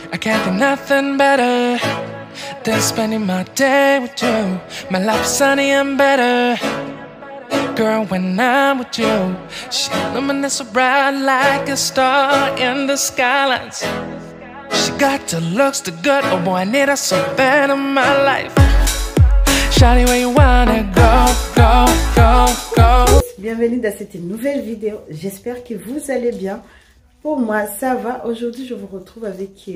I can't think nothing better than spending my day with you. My life is sunny and better, girl, when I'm with you. She illuminates so bright like a star in the skylines. She got the looks, the good, oh boy, I need her so bad in my life. Shawty, where you wanna go, go, go, go. Bienvenue dans cette nouvelle vidéo, j'espère que vous allez bien. Pour moi ça va. Aujourd'hui je vous retrouve avec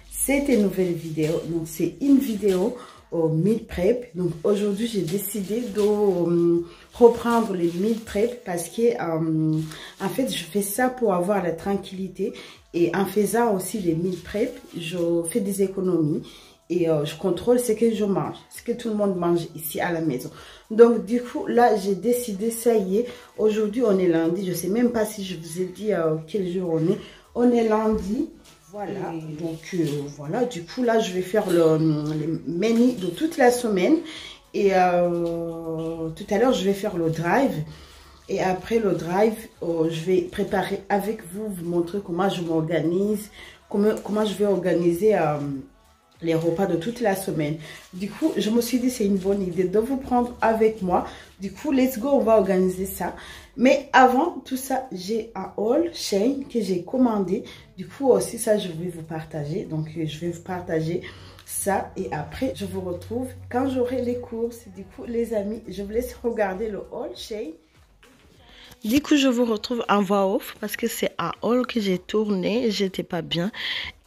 cette nouvelle vidéo. Donc c'est une vidéo au meal prep. Donc aujourd'hui j'ai décidé de reprendre les meal prep parce que en fait je fais ça pour avoir la tranquillité, et en faisant aussi les meal prep je fais des économies et je contrôle ce que je mange, ce que tout le monde mange ici à la maison. Donc du coup là j'ai décidé, ça y est, aujourd'hui on est lundi, je sais même pas si je vous ai dit quel jour on est lundi, voilà. Donc voilà, du coup là je vais faire le menu de toute la semaine, et tout à l'heure je vais faire le drive, et après le drive je vais préparer avec vous, vous montrer comment je m'organise, comment je vais organiser les repas de toute la semaine. Du coup je me suis dit c'est une bonne idée de vous prendre avec moi. Du coup let's go, on va organiser ça. Mais avant tout ça, j'ai un haul Shein que j'ai commandé. Du coup aussi ça je vais vous partager. Donc je vais vous partager ça, et après je vous retrouve quand j'aurai les courses. Du coup les amis, je vous laisse regarder le haul Shein. Du coup, je vous retrouve en voix off parce que c'est un haul que j'ai tourné, j'étais pas bien,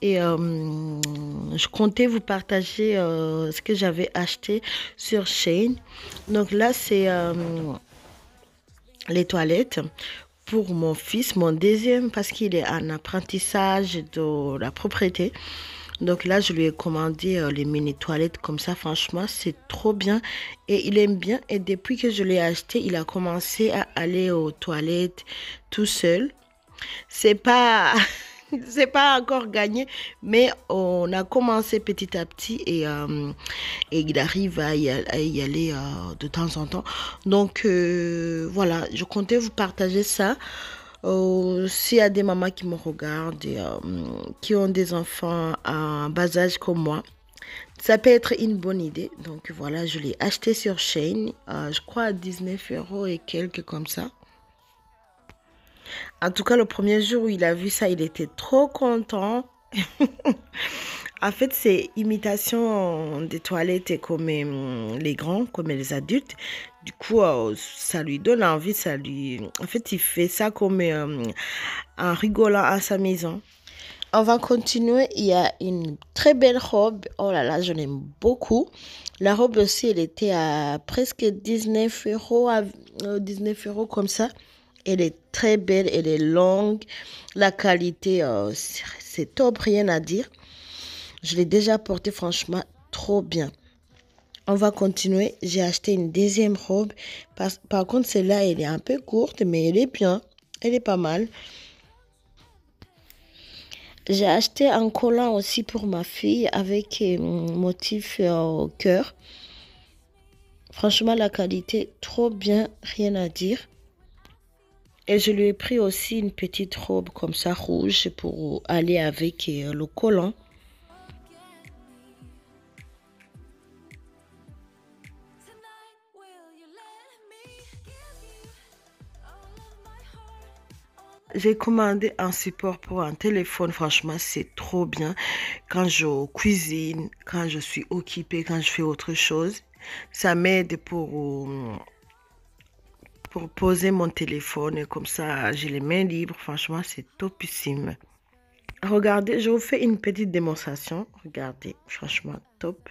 et je comptais vous partager ce que j'avais acheté sur Shein. Donc là, c'est les toilettes pour mon fils, mon deuxième, parce qu'il est en apprentissage de la propreté. Donc là, je lui ai commandé les mini toilettes comme ça. Franchement, c'est trop bien et il aime bien. Et depuis que je l'ai acheté, il a commencé à aller aux toilettes tout seul. C'est pas c'est pas encore gagné, mais on a commencé petit à petit, et il arrive à y aller de temps en temps. Donc voilà, je comptais vous partager ça. S'il y a des mamans qui me regardent et qui ont des enfants en bas âge comme moi, ça peut être une bonne idée. Donc voilà, je l'ai acheté sur Shein, je crois à 19 € et quelques comme ça. En tout cas, le premier jour où il a vu ça, il était trop content. En fait, c'est imitation des toilettes comme les grands, comme les adultes. Du coup, ça lui donne envie, En fait, il fait ça comme en rigolant à sa maison. On va continuer. Il y a une très belle robe. Oh là là, je l'aime beaucoup. La robe aussi, elle était à presque 19 €, 19 € comme ça. Elle est très belle, elle est longue. La qualité, c'est top, rien à dire. Je l'ai déjà portée, franchement, trop bien. On va continuer. J'ai acheté une deuxième robe. Par contre, celle-là, elle est un peu courte, mais elle est bien. Elle est pas mal. J'ai acheté un collant aussi pour ma fille avec motif au cœur. Franchement, la qualité, trop bien, rien à dire. Et je lui ai pris aussi une petite robe comme ça, rouge, pour aller avec le collant. J'ai commandé un support pour un téléphone. Franchement, c'est trop bien. Quand je cuisine, quand je suis occupée, quand je fais autre chose, ça m'aide pour poser mon téléphone. Et comme ça, j'ai les mains libres. Franchement, c'est topissime. Regardez, je vous fais une petite démonstration. Regardez, franchement, top.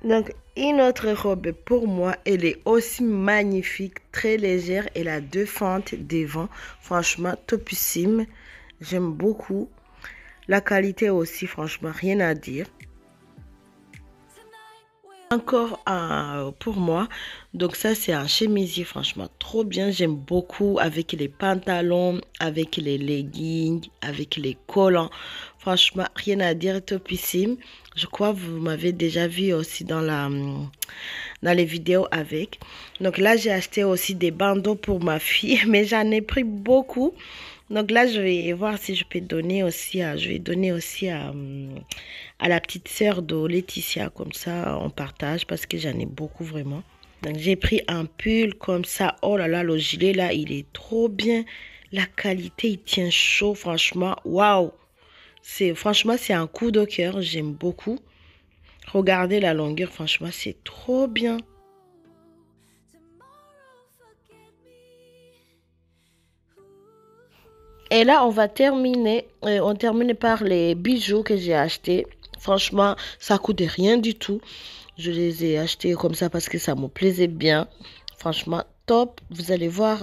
Donc, une autre robe pour moi, elle est aussi magnifique, très légère. Elle a 2 fentes devant. Franchement, topissime. J'aime beaucoup. La qualité aussi, franchement, rien à dire. Encore pour moi, donc ça c'est un chemisier, franchement trop bien, j'aime beaucoup, avec les pantalons, avec les leggings, avec les collants, franchement rien à dire, topissime. Je crois que vous m'avez déjà vu aussi dans les vidéos avec. Donc là j'ai acheté aussi des bandeaux pour ma fille, mais j'en ai pris beaucoup. Donc là, je vais voir si je peux donner aussi à... Je vais donner aussi à la petite sœur de Laetitia. Comme ça, on partage parce que j'en ai beaucoup vraiment. Donc j'ai pris un pull comme ça. Oh là là, le gilet là, il est trop bien. La qualité, il tient chaud, franchement. Waouh! Franchement, c'est un coup de cœur. J'aime beaucoup. Regardez la longueur, franchement, c'est trop bien. Et là, on va terminer. On termine par les bijoux que j'ai achetés. Franchement, ça coûte rien du tout. Je les ai achetés comme ça parce que ça me plaisait bien. Franchement, top. Vous allez voir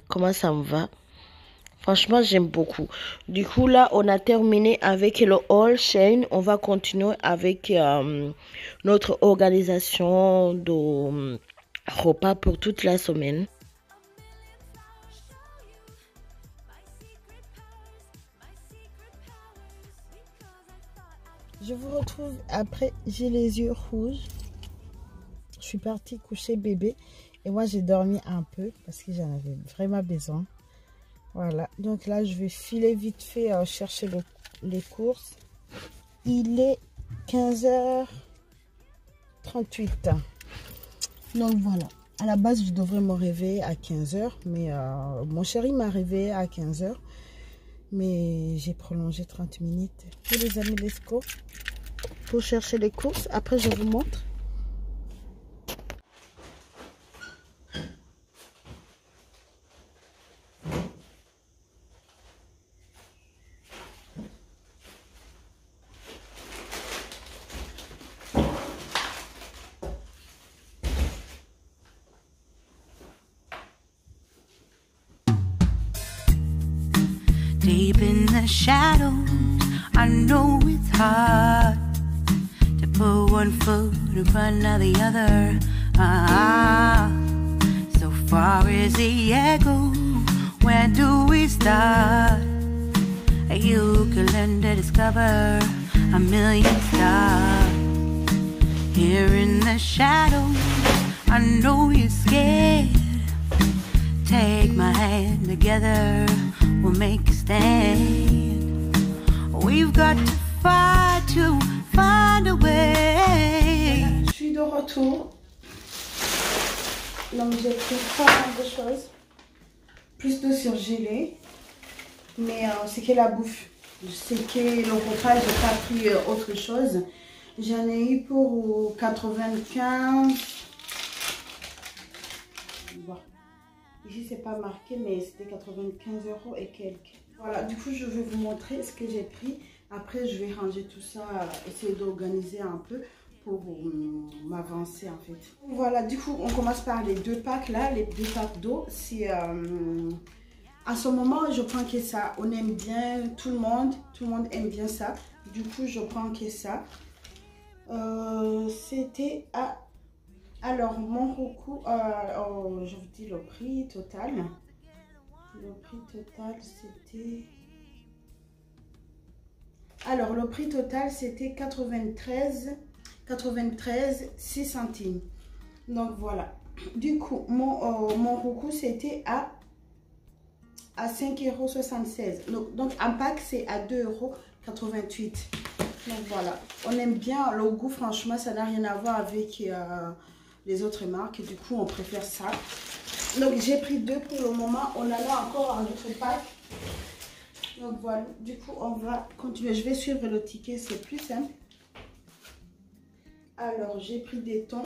comment ça me va. Franchement, j'aime beaucoup. Du coup, là, on a terminé avec le haul chain. On va continuer avec notre organisation de repas pour toute la semaine. Je vous retrouve après. J'ai les yeux rouges. Je suis partie coucher bébé. Et moi, j'ai dormi un peu parce que j'en avais vraiment besoin. Voilà, donc là je vais filer vite fait chercher les courses. Il est 15h38. Donc voilà, à la base je devrais me réveiller à 15h, mais mon chéri m'a réveillé à 15h. Mais j'ai prolongé 30 minutes. Et les amis, let's go pour chercher les courses. Après je vous montre. Deep in the shadows, I know it's hard to put one foot in front of the other. So far as the echo, where do we start? You can learn to discover a million stars. Here in the shadows, I know you're scared. Take my hand together, we'll make a stand. We've got to find a way. Je suis de retour. Donc j'ai pris pas mal de choses. Plus de surgelés. Mais c'est que la bouffe. C'est que le repas, j'ai pas pris autre chose. J'en ai eu pour 95. Bon. Ici, c'est pas marqué, mais c'était 95 € et quelques. Voilà, du coup, je vais vous montrer ce que j'ai pris. Après, je vais ranger tout ça, essayer d'organiser un peu pour m'avancer, en fait. Voilà, du coup, on commence par les deux packs, là, les deux packs d'eau. C'est... à ce moment, je prends que ça. On aime bien, tout le monde aime bien ça. Du coup, je prends que ça. C'était à... Alors, mon Roku, je vous dis le prix total. Le prix total, c'était... Alors, le prix total, c'était 93 6 centimes. Donc, voilà. Du coup, mon Roku, c'était à 5,76 €. Donc, un pack, c'est à 2,88 €. Donc, voilà. On aime bien le goût, franchement, ça n'a rien à voir avec... les autres marques, et du coup on préfère ça. Donc j'ai pris deux pour le moment. On en a encore un autre pack. Donc voilà, du coup on va continuer. Je vais suivre le ticket, c'est plus simple. Alors j'ai pris des thons.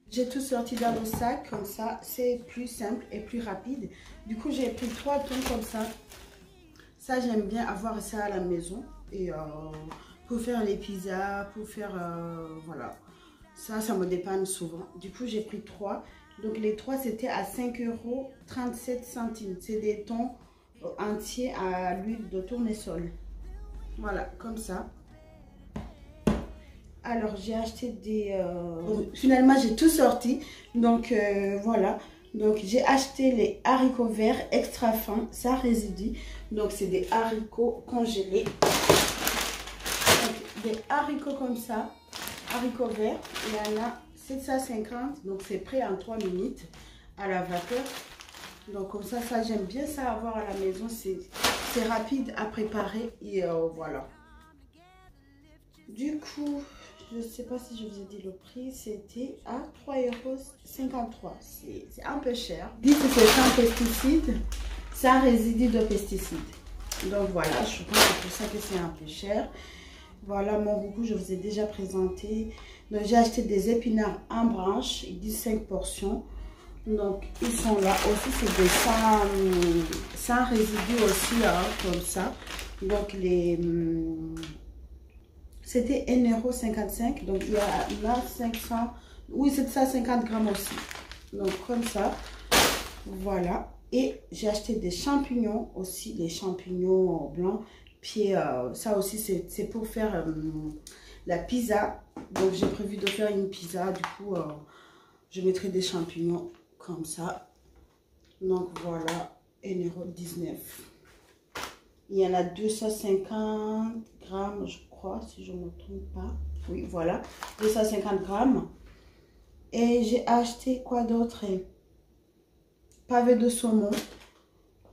J'ai tout sorti dans le sac, comme ça, c'est plus simple et plus rapide. Du coup, j'ai pris 3 thons comme ça. Ça, j'aime bien avoir ça à la maison. Et pour faire les pizzas, pour faire, voilà. Ça me dépanne souvent. Du coup, j'ai pris 3. Donc, les 3, c'était à 5,37 €. C'est des thons entiers à l'huile de tournesol. Voilà, comme ça. Alors, j'ai acheté des... finalement, j'ai tout sorti. Donc, voilà. Donc, j'ai acheté les haricots verts extra fins, sans résidus. Donc, c'est des haricots congelés. des haricots comme ça, haricots verts. Il y en a 750, donc c'est prêt en 3 minutes à la vapeur. Donc comme ça j'aime bien ça avoir à la maison, c'est rapide à préparer et voilà. Du coup, je ne sais pas si je vous ai dit le prix, c'était à 3,53 €. C'est un peu cher. Dit que c'est sans pesticides, sans résidus de pesticides. Donc voilà, je pense que c'est pour ça que c'est un peu cher. Voilà mon roucou, je vous ai déjà présenté. Donc j'ai acheté des épinards en branche, 15 portions. Donc ils sont là aussi, c'est des sans résidus aussi, hein, comme ça. Donc les c'était 1,55 €. Donc il y a là 500, oui c'est ça, 50 grammes aussi. Donc comme ça, voilà. Et j'ai acheté des champignons aussi, les champignons blancs. Puis ça aussi c'est pour faire la pizza. Donc j'ai prévu de faire une pizza. Du coup je mettrai des champignons comme ça. Donc voilà, 1,19 €. Il y en a 250 grammes, je crois, si je ne me trompe pas. Oui, voilà, 250 grammes. Et j'ai acheté quoi d'autre? Pavé de saumon.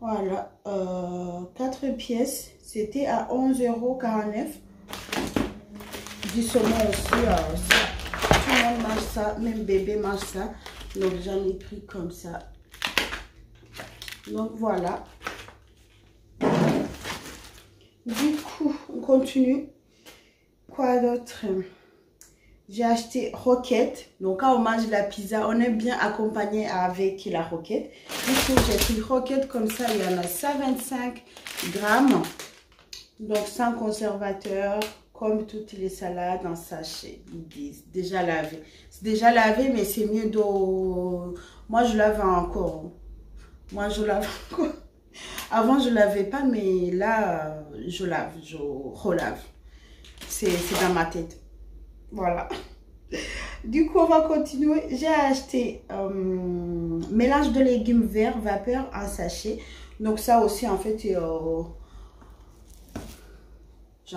Voilà, 4 pièces. C'était à 11,49 €. Du saumon aussi, ça, tout le monde mange ça, même bébé mange ça. Donc j'en ai pris comme ça. Donc voilà. Du coup, on continue. Quoi d'autre? J'ai acheté roquette. Donc quand on mange la pizza, on aime bien accompagner avec la roquette. Du coup, j'ai pris roquette comme ça. Il y en a 125 grammes. Donc sans conservateur, comme toutes les salades en sachet. Ils disent déjà lavé. C'est déjà lavé, mais c'est mieux de... Moi, je lave encore. Moi, je lave encore. Avant, je ne lavais pas, mais là, je lave, je relave. C'est dans ma tête. Voilà. Du coup, on va continuer. J'ai acheté mélange de légumes verts vapeur en sachet. Donc ça aussi, en fait, j'ai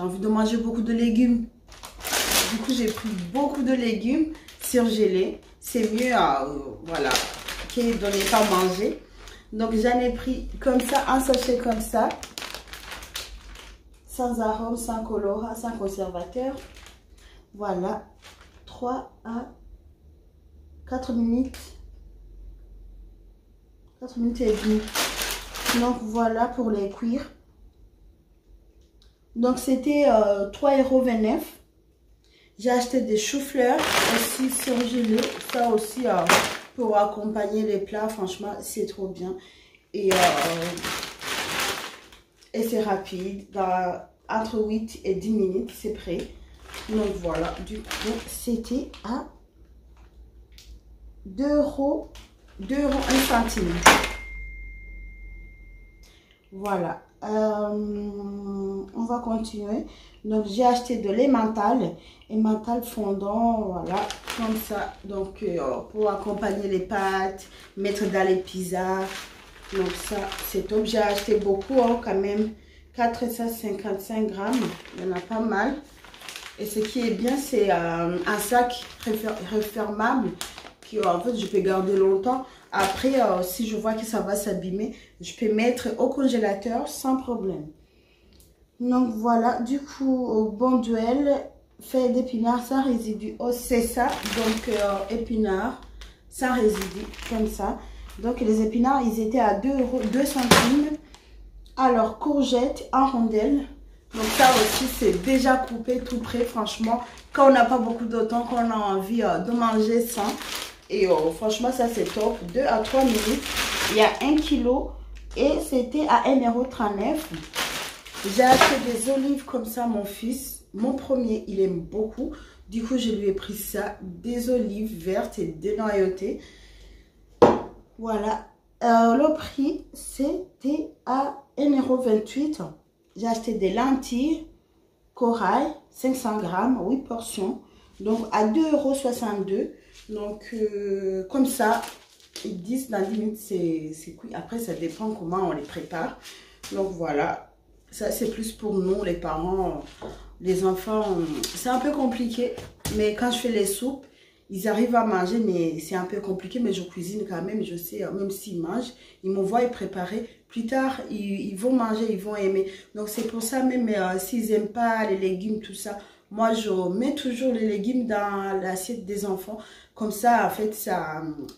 envie de manger beaucoup de légumes. Du coup, j'ai pris beaucoup de légumes surgelés. C'est mieux, voilà, que de ne pas manger. Donc j'en ai pris comme ça, un sachet comme ça. Sans arôme, sans colorant, sans conservateur. Voilà. 3 à 4 minutes. 4 minutes et demie. Donc voilà pour les cuire. Donc c'était 3,29 €. J'ai acheté des choux-fleurs aussi surgelés. Ça aussi pour accompagner les plats, franchement c'est trop bien. Et c'est rapide. Entre 8 et 10 minutes c'est prêt. Donc voilà, du coup c'était à 2,01 €. Voilà. On va continuer. Donc j'ai acheté de l'emmental fondant, voilà, comme ça. Donc pour accompagner les pâtes, mettre dans les pizzas. Donc ça c'est top. J'ai acheté beaucoup, hein, quand même. 455 grammes. Il y en a pas mal. Et ce qui est bien, c'est un sac refermable qui, en fait, je peux garder longtemps. Après, si je vois que ça va s'abîmer, je peux mettre au congélateur sans problème. Donc voilà, du coup, au bon duel, fait d'épinards sans résidus. Oh, c'est ça, donc épinards sans résidus, comme ça. Donc les épinards, ils étaient à 2 € 2 centimes. Alors, courgettes en rondelles. Donc ça aussi, c'est déjà coupé tout prêt, franchement. Quand on n'a pas beaucoup de temps, quand on a envie de manger ça. Et franchement, ça c'est top. 2 à 3 minutes. Il y a 1 kg. Et c'était à 1,39 €. J'ai acheté des olives comme ça, mon fils. Mon premier, il aime beaucoup. Du coup, je lui ai pris ça. Des olives vertes et dénoyautées. Voilà. Le prix, c'était à 1,28 €. J'ai acheté des lentilles corail, 500 grammes, 8 portions. Donc, à 2,62 €. Donc, comme ça, ils disent dans 10 minutes, c'est cuit. Après, ça dépend comment on les prépare. Donc, voilà. Ça, c'est plus pour nous, les parents. les enfants, c'est un peu compliqué. Mais quand je fais les soupes, ils arrivent à manger, mais c'est un peu compliqué. Mais je cuisine quand même, je sais, même s'ils mangent, ils me voient préparer. Plus tard, ils vont manger, ils vont aimer. Donc c'est pour ça, même s'ils n'aiment pas les légumes, tout ça, moi je mets toujours les légumes dans l'assiette des enfants. Comme ça, en fait,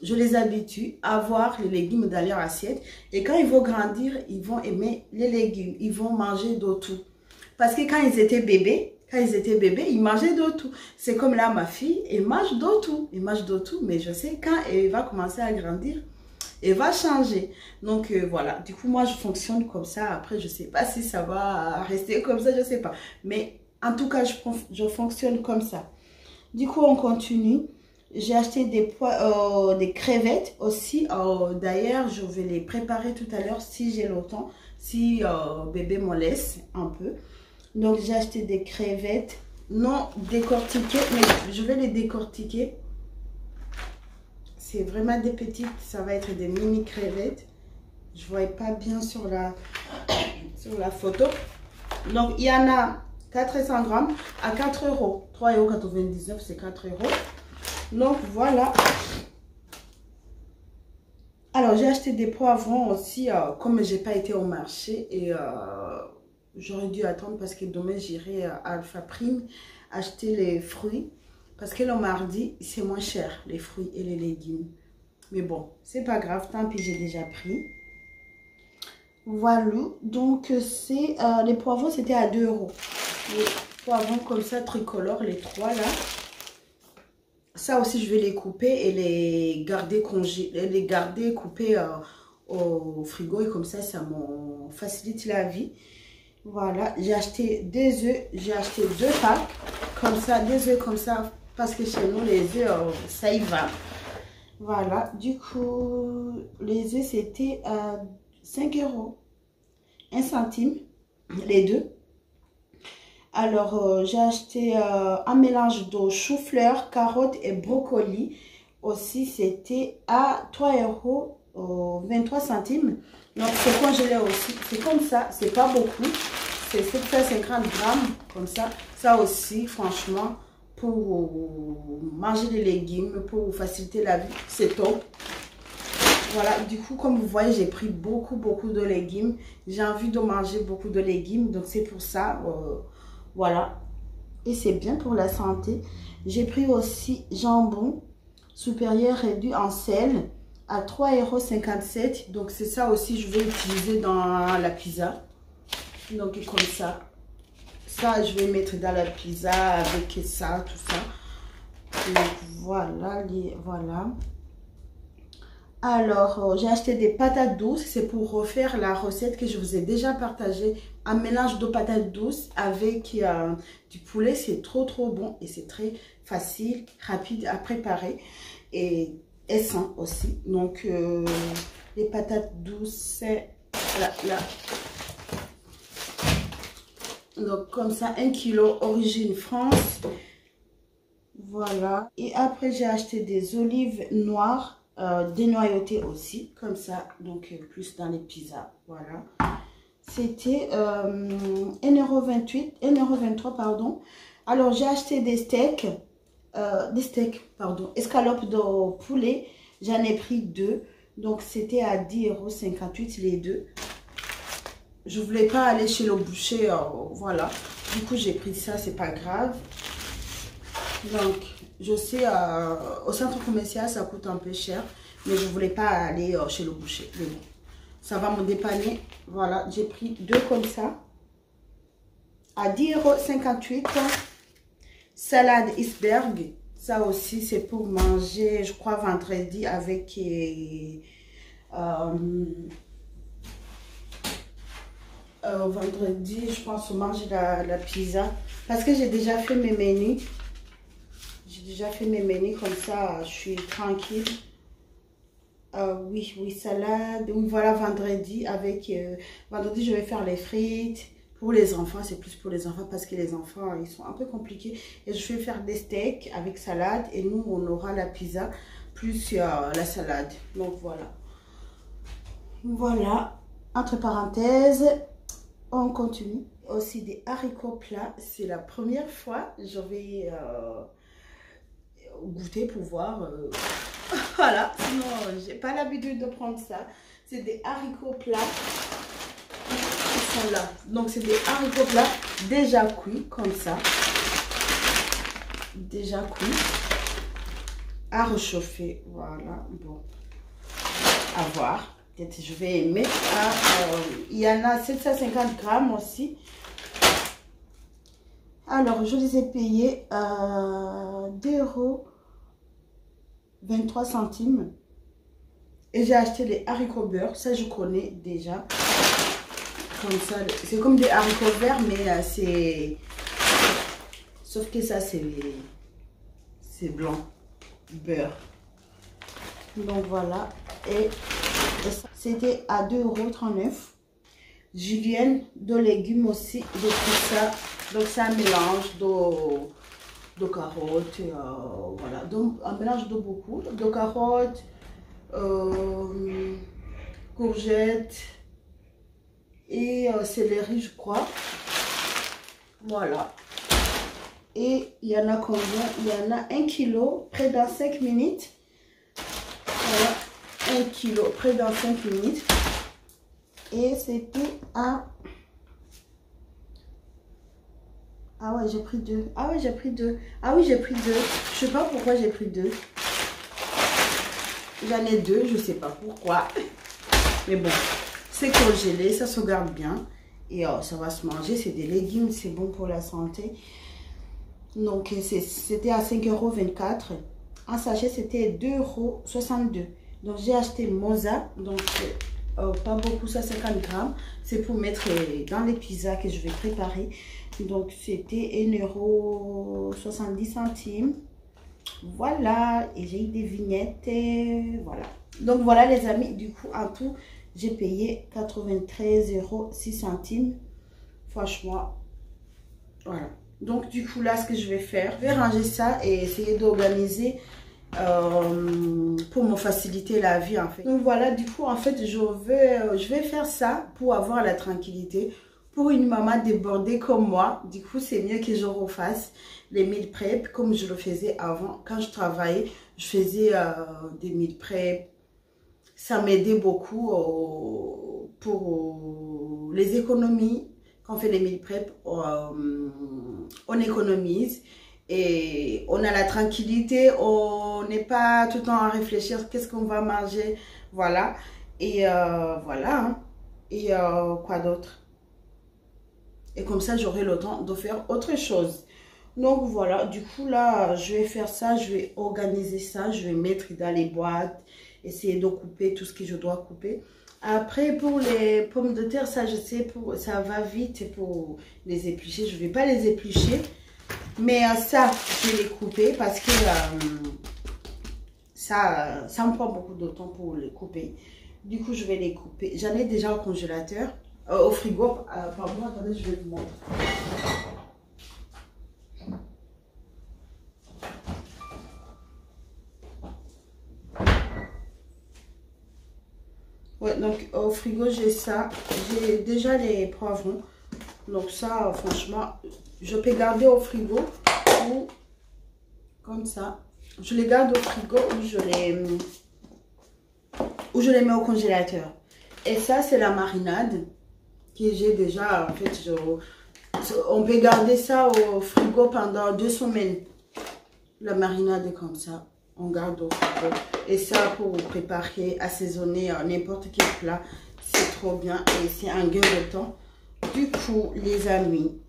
je les habitue à voir les légumes dans leur assiette. Et quand ils vont grandir, ils vont aimer les légumes. Ils vont manger de tout. Parce que quand ils étaient bébés, ils mangeaient de tout. C'est comme là, ma fille, elle mange de tout. Elle mange de tout, mais je sais quand elle va commencer à grandir, elle va changer. Donc voilà, du coup, moi, je fonctionne comme ça. Après, je ne sais pas si ça va rester comme ça, je ne sais pas. Mais en tout cas, je fonctionne comme ça. Du coup, on continue. J'ai acheté des crevettes aussi. D'ailleurs, je vais les préparer tout à l'heure si j'ai le temps. Si bébé me laisse un peu. Donc, j'ai acheté des crevettes non décortiquées, mais je vais les décortiquer. C'est vraiment des petites, ça va être des mini crevettes. Je ne voyais pas bien sur la photo. Donc, il y en a 400 grammes à 4 €. 3,99 €, c'est 4 €. Donc, voilà. Alors, j'ai acheté des poivrons aussi, comme je n'ai pas été au marché et... j'aurais dû attendre parce que demain j'irai à Alpha Prime acheter les fruits. Parce que le mardi, c'est moins cher, les fruits et les légumes. Mais bon, c'est pas grave, tant pis, j'ai déjà pris. Voilà, donc c'est les poivrons, c'était à 2 €. Les poivrons comme ça, tricolores, les 3 là. Ça aussi, je vais les couper et les garder coupés au frigo. Et comme ça me facilite la vie. Voilà, j'ai acheté des œufs, j'ai acheté 2 packs, comme ça, des œufs comme ça, parce que chez nous, les œufs, ça y va. Voilà, du coup, les œufs, c'était à 5 €, 1 centime, les deux. Alors, j'ai acheté un mélange de chou-fleur, carottes et brocoli. Aussi, c'était à 3,23 €. Donc, c'est congelé aussi. C'est comme ça, c'est pas beaucoup. C'est 750 grammes, comme ça. Ça aussi, franchement, pour manger des légumes, pour faciliter la vie, c'est top. Voilà, du coup, comme vous voyez, j'ai pris beaucoup de légumes. J'ai envie de manger beaucoup de légumes, donc c'est pour ça, voilà. Et c'est bien pour la santé. J'ai pris aussi jambon supérieur réduit en sel à 3,57 €. Donc, c'est ça aussi, je vais utiliser dans la pizza. Donc, comme ça. Ça, je vais mettre dans la pizza avec ça, tout ça. Donc, voilà, voilà. Alors, j'ai acheté des patates douces. C'est pour refaire la recette que je vous ai déjà partagée. Un mélange de patates douces avec du poulet. C'est trop bon et c'est très facile, rapide à préparer. Et sain aussi. Donc, les patates douces, c'est là. Donc, comme ça, 1 kg origine France. Voilà. Et après, j'ai acheté des olives noires. Dénoyautées aussi, comme ça, donc plus dans les pizzas, voilà. C'était 1,28 €, 1,23 €, pardon. Alors, j'ai acheté des steaks, escalopes de poulet, j'en ai pris 2, donc c'était à 10,58 € les deux. Je voulais pas aller chez le boucher, voilà, du coup j'ai pris ça, c'est pas grave. Donc, je sais, au centre commercial, ça coûte un peu cher. Mais je ne voulais pas aller chez le boucher. Mais bon, ça va me dépanner. Voilà, j'ai pris 2 comme ça. À 10,58 €. Salade iceberg. Ça aussi, c'est pour manger, je crois, vendredi avec... vendredi, je pense, manger la pizza. Parce que j'ai déjà fait mes menus. Comme ça, je suis tranquille. Oui, salade. Oui, voilà, vendredi avec... vendredi, je vais faire les frites. Pour les enfants, c'est plus pour les enfants parce que les enfants, ils sont un peu compliqués. Et je vais faire des steaks avec salade. Et nous, on aura la pizza plus la salade. Donc, voilà. Voilà. Entre parenthèses, on continue. aussi des haricots plats. C'est la première fois. Je vais goûter pour voir. Voilà, sinon j'ai pas l'habitude de prendre ça. C'est des haricots plats. Ils sont là. Donc c'est des haricots plats déjà cuits comme ça. Déjà cuits. À réchauffer. Voilà. Bon. À voir. Peut-être je vais mettre à... il y en a 750 grammes aussi. Alors, je les ai payés à 2,23 €. Et j'ai acheté les haricots beurre. Ça, je connais déjà. Comme ça. C'est comme des haricots verts, mais c'est... Sauf que ça, c'est blanc. Beurre. Donc, voilà. Et c'était à 2,39 €. Julienne de légumes aussi. De tout ça. Donc, c'est un mélange de carottes. Voilà. Donc, un mélange de beaucoup. De carottes, courgettes et céleri, je crois. Voilà. Et il y en a combien? Il y en a 1 kg, près dans 5 minutes. Voilà. 1 kg, près dans 5 minutes. Et c'était à... Ah ouais, j'ai pris 2. Ah ouais, j'ai pris 2. Ah oui, j'ai pris 2. Je sais pas pourquoi j'ai pris 2. J'en ai 2, je sais pas pourquoi. Mais bon, c'est congelé, ça se garde bien. Et ça va se manger, c'est des légumes, c'est bon pour la santé. Donc, c'était à 5,24 €. Un sachet, c'était 2,62 €. Donc, j'ai acheté Moza. Donc, pas beaucoup, ça 50 grammes. C'est pour mettre dans les pizzas que je vais préparer. Donc, c'était 1,70 €. Voilà. Et j'ai eu des vignettes. Et voilà. Donc, voilà les amis. Du coup, en tout, j'ai payé 93,06 €. Franchement, voilà. Donc, du coup, là, ce que je vais faire, je vais ranger ça et essayer d'organiser pour me faciliter la vie, en fait. Donc, voilà, du coup, en fait, je vais faire ça pour avoir la tranquillité. Pour une maman débordée comme moi, du coup, c'est mieux que je refasse les meal prep comme je le faisais avant. Quand je travaillais, je faisais des meal prep. Ça m'aidait beaucoup pour les économies. Quand on fait les meal prep, on économise et on a la tranquillité, on n'est pas tout le temps à réfléchir qu'est-ce qu'on va manger, voilà. Et voilà, hein. Et quoi d'autre? Et comme ça, j'aurai le temps de faire autre chose. Donc voilà, du coup là, je vais faire ça, je vais organiser ça, je vais mettre dans les boîtes, essayer de couper tout ce que je dois couper. Après, pour les pommes de terre, ça, je sais, ça va vite pour les éplucher. Je ne vais pas les éplucher. Mais ça, je vais les couper parce que ça me prend beaucoup de temps pour les couper. Du coup, je vais les couper. J'en ai déjà au congélateur, au frigo. Pardon, attendez, je vais vous montrer. Ouais, donc au frigo, j'ai ça. J'ai déjà les poivrons. Donc ça, franchement, je peux garder au frigo ou comme ça. Je les garde au frigo ou je les mets au congélateur. Et ça, c'est la marinade que j'ai déjà. En fait, on peut garder ça au frigo pendant 2 semaines. La marinade est comme ça. On garde au frigo. Et ça, pour préparer, assaisonner n'importe quel plat, c'est trop bien et c'est un gain de temps. Du coup, les amis,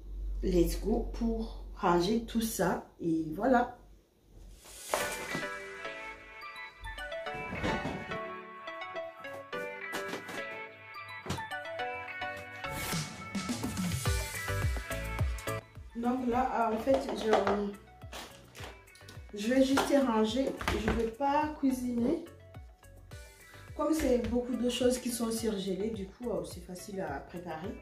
let's go pour ranger tout ça. Et voilà. Donc là, en fait, je vais juste ranger. Je ne vais pas cuisiner. Comme c'est beaucoup de choses qui sont surgelées, du coup, c'est facile à préparer.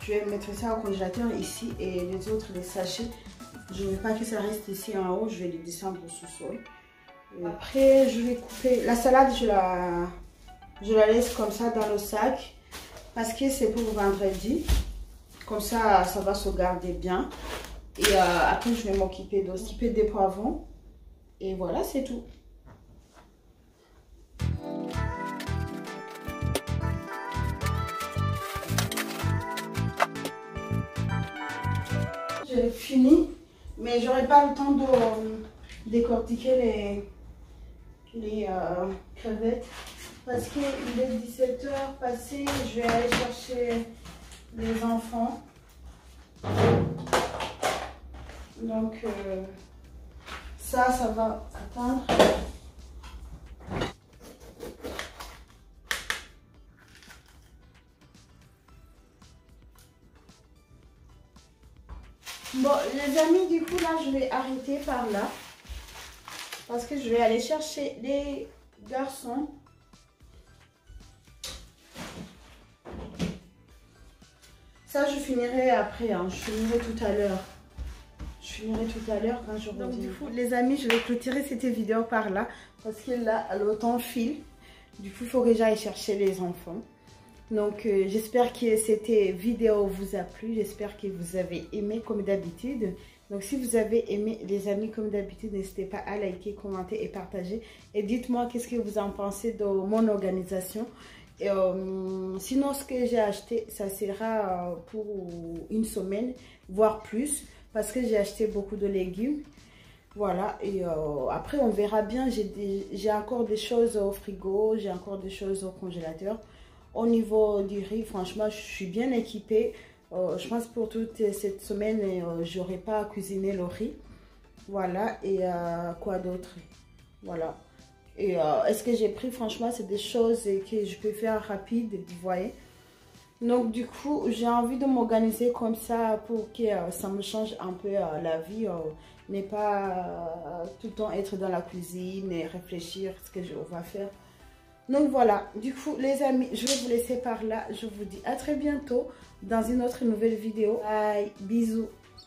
je vais mettre ça au congélateur ici et les autres, les sachets, je ne veux pas que ça reste ici en haut, je vais les descendre au sous-sol. Après, je vais couper la salade, je la laisse comme ça dans le sac parce que c'est pour vendredi. Comme ça, ça va se garder bien. Et après, je vais m'occuper des poivrons. Et voilà, c'est tout. J'ai fini, mais j'aurai pas le temps de décortiquer les crevettes parce qu'il est 17 h passé. Je vais aller chercher les enfants. Donc ça va attendre. Bon les amis, du coup là je vais arrêter par là parce que je vais aller chercher les garçons. Ça je finirai après, hein. Je finirai tout à l'heure. Quand je reviens. Donc du coup les amis, je vais clôturer cette vidéo par là parce que là le temps file. Du coup il faut que j'aille chercher les enfants. Donc j'espère que cette vidéo vous a plu, j'espère que vous avez aimé comme d'habitude. Donc si vous avez aimé les amis, comme d'habitude, n'hésitez pas à liker, commenter et partager. Et dites-moi qu'est-ce que vous en pensez de mon organisation. Et, sinon ce que j'ai acheté, ça sera pour une semaine, voire plus. Parce que j'ai acheté beaucoup de légumes. Voilà, et après on verra bien. J'ai encore des choses au frigo, j'ai encore des choses au congélateur. Au niveau du riz, franchement, je suis bien équipée. Je pense pour toute cette semaine, j'aurai pas à cuisiner le riz. Voilà, et quoi d'autre? Voilà. Et est-ce que j'ai pris? Franchement, c'est des choses que je peux faire rapide, vous voyez. Donc du coup, j'ai envie de m'organiser comme ça pour que ça me change un peu la vie. Ne pas tout le temps être dans la cuisine et réfléchir à ce que on va faire. Donc voilà, du coup les amis, je vais vous laisser par là. Je vous dis à très bientôt dans une autre nouvelle vidéo. Bye, bisous.